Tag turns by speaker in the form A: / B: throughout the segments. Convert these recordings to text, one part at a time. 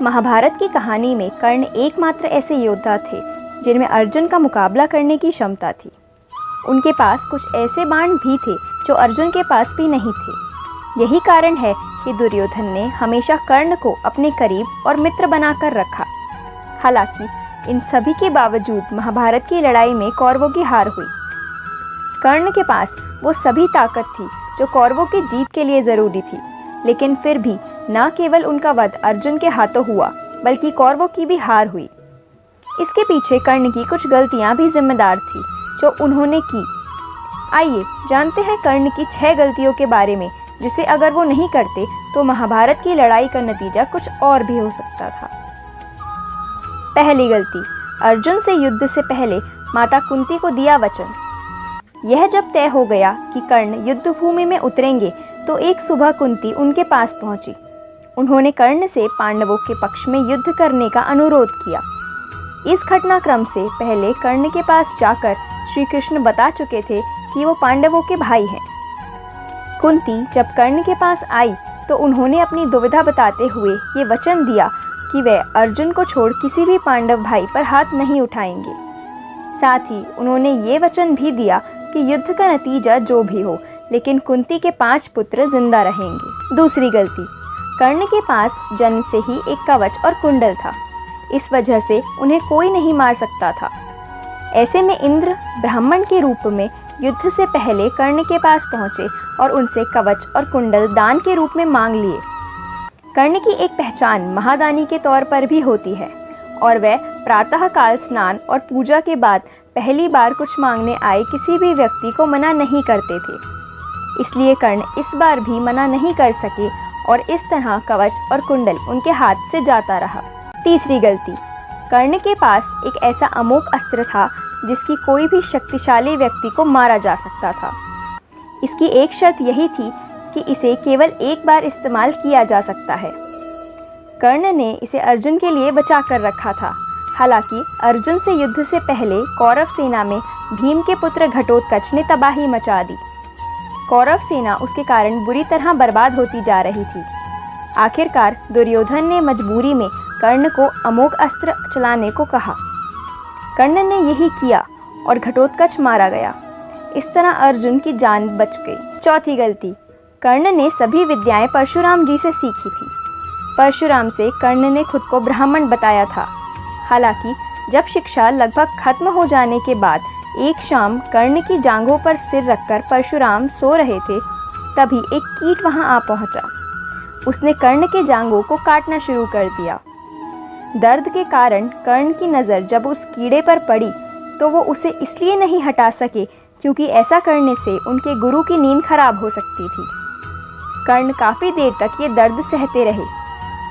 A: महाभारत की कहानी में कर्ण एकमात्र ऐसे योद्धा थे जिनमें अर्जुन का मुकाबला करने की क्षमता थी। उनके पास कुछ ऐसे बाण भी थे जो अर्जुन के पास भी नहीं थे। यही कारण है कि दुर्योधन ने हमेशा कर्ण को अपने करीब और मित्र बनाकर रखा। हालांकि इन सभी के बावजूद महाभारत की लड़ाई में कौरवों की हार हुई। कर्ण के पास वो सभी ताकत थी जो कौरवों की जीत के लिए ज़रूरी थी, लेकिन फिर भी न केवल उनका वध अर्जुन के हाथों हुआ बल्कि कौरवों की भी हार हुई। इसके पीछे कर्ण की कुछ गलतियां भी जिम्मेदार थी जो उन्होंने की। आइए जानते हैं कर्ण की 6 गलतियों के बारे में, जिसे अगर वो नहीं करते तो महाभारत की लड़ाई का नतीजा कुछ और भी हो सकता था। पहली गलती, अर्जुन से युद्ध से पहले माता कुंती को दिया वचन। यह जब तय हो गया कि कर्ण युद्ध भूमि में उतरेंगे तो एक सुबह कुंती उनके पास पहुंची। उन्होंने कर्ण से पांडवों के पक्ष में युद्ध करने का अनुरोध किया। इस घटनाक्रम से पहले कर्ण के पास जाकर श्री कृष्ण बता चुके थे कि वो पांडवों के भाई हैं। कुंती जब कर्ण के पास आई तो उन्होंने अपनी दुविधा बताते हुए ये वचन दिया कि वे अर्जुन को छोड़ किसी भी पांडव भाई पर हाथ नहीं उठाएंगे। साथ ही उन्होंने ये वचन भी दिया कि युद्ध का नतीजा जो भी हो, लेकिन कुंती के 5 पुत्र जिंदा रहेंगे। दूसरी गलती, कर्ण के पास जन्म से ही एक कवच और कुंडल था। इस वजह से उन्हें कोई नहीं मार सकता था। ऐसे में इंद्र ब्राह्मण के रूप में युद्ध से पहले कर्ण के पास पहुंचे और उनसे कवच और कुंडल दान के रूप में मांग लिए। कर्ण की एक पहचान महादानी के तौर पर भी होती है और वह प्रातःकाल स्नान और पूजा के बाद पहली बार कुछ मांगने आए किसी भी व्यक्ति को मना नहीं करते थे। इसलिए कर्ण इस बार भी मना नहीं कर सके और इस तरह कवच और कुंडल उनके हाथ से जाता रहा। तीसरी गलती, कर्ण के पास एक ऐसा अमोघ अस्त्र था जिसकी कोई भी शक्तिशाली व्यक्ति को मारा जा सकता था। इसकी एक शर्त यही थी कि इसे केवल एक बार इस्तेमाल किया जा सकता है। कर्ण ने इसे अर्जुन के लिए बचा कर रखा था। हालांकि अर्जुन से युद्ध से पहले कौरव सेना में भीम के पुत्र घटोत्कच ने तबाही मचा दी। कौरव सेना उसके कारण बुरी तरह बर्बाद होती जा रही थी। आखिरकार दुर्योधन ने मजबूरी में कर्ण को अमोघ अस्त्र चलाने को कहा। कर्ण ने यही किया और घटोत्कच मारा गया। इस तरह अर्जुन की जान बच गई। चौथी गलती, कर्ण ने सभी विद्याएं परशुराम जी से सीखी थी। परशुराम से कर्ण ने खुद को ब्राह्मण बताया था। हालांकि जब शिक्षा लगभग खत्म हो जाने के बाद एक शाम कर्ण की जांघों पर सिर रखकर परशुराम सो रहे थे, तभी एक कीट वहां आ पहुंचा। उसने कर्ण के जांघों को काटना शुरू कर दिया। दर्द के कारण कर्ण की नज़र जब उस कीड़े पर पड़ी तो वो उसे इसलिए नहीं हटा सके क्योंकि ऐसा करने से उनके गुरु की नींद खराब हो सकती थी। कर्ण काफ़ी देर तक ये दर्द सहते रहे।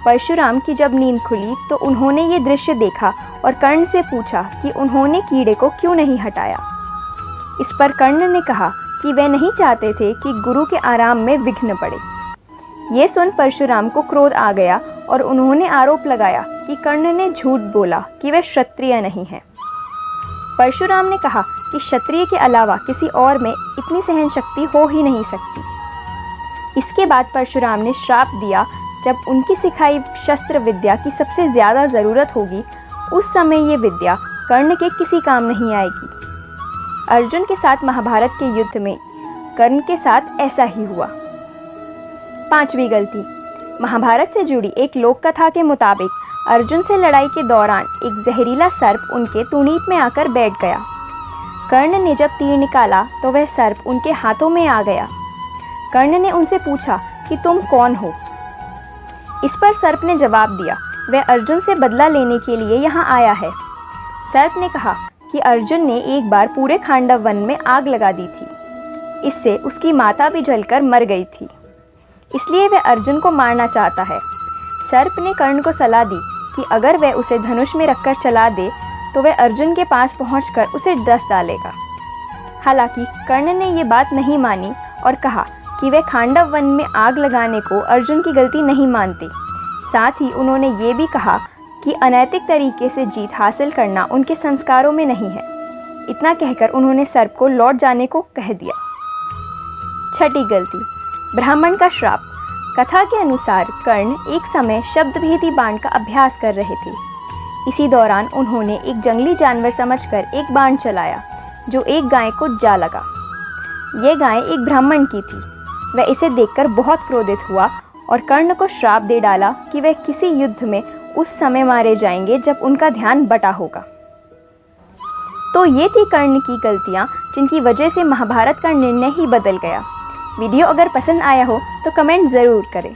A: परशुराम की जब नींद खुली तो उन्होंने ये दृश्य देखा और कर्ण से पूछा कि उन्होंने कीड़े को क्यों नहीं हटाया। इस पर कर्ण ने कहा कि वे नहीं चाहते थे कि गुरु के आराम में विघ्न पड़े। ये सुन परशुराम को क्रोध आ गया और उन्होंने आरोप लगाया कि कर्ण ने झूठ बोला कि वे क्षत्रिय नहीं हैं। परशुराम ने कहा कि क्षत्रिय के अलावा किसी और में इतनी सहन शक्ति हो ही नहीं सकती। इसके बाद परशुराम ने श्राप दिया, जब उनकी सिखाई शस्त्र विद्या की सबसे ज़्यादा ज़रूरत होगी उस समय ये विद्या कर्ण के किसी काम नहीं आएगी। अर्जुन के साथ महाभारत के युद्ध में कर्ण के साथ ऐसा ही हुआ। पांचवी गलती, महाभारत से जुड़ी एक लोक कथा के मुताबिक अर्जुन से लड़ाई के दौरान एक जहरीला सर्प उनके तूणीत में आकर बैठ गया। कर्ण ने जब तीर निकाला तो वह सर्प उनके हाथों में आ गया। कर्ण ने उनसे पूछा कि तुम कौन हो। इस पर सर्प ने जवाब दिया, वह अर्जुन से बदला लेने के लिए यहाँ आया है। सर्प ने कहा कि अर्जुन ने एक बार पूरे खांडव वन में आग लगा दी थी। इससे उसकी माता भी जलकर मर गई थी, इसलिए वह अर्जुन को मारना चाहता है। सर्प ने कर्ण को सलाह दी कि अगर वह उसे धनुष में रखकर चला दे तो वह अर्जुन के पास पहुंचकर उसे डस डालेगा। हालांकि कर्ण ने ये बात नहीं मानी और कहा कि वे खांडव वन में आग लगाने को अर्जुन की गलती नहीं मानते। साथ ही उन्होंने ये भी कहा कि अनैतिक तरीके से जीत हासिल करना उनके संस्कारों में नहीं है। इतना कहकर उन्होंने सर्प को लौट जाने को कह दिया। छठी गलती, ब्राह्मण का श्राप। कथा के अनुसार कर्ण एक समय शब्दभेदी बाण का अभ्यास कर रहे थे। इसी दौरान उन्होंने एक जंगली जानवर समझकर एक बाण चलाया जो एक गाय को जा लगा। यह गाय एक ब्राह्मण की थी। वह इसे देखकर बहुत क्रोधित हुआ और कर्ण को श्राप दे डाला कि वह किसी युद्ध में उस समय मारे जाएंगे जब उनका ध्यान बटा होगा। तो ये थी कर्ण की गलतियाँ जिनकी वजह से महाभारत का निर्णय ही बदल गया। वीडियो अगर पसंद आया हो तो कमेंट ज़रूर करें।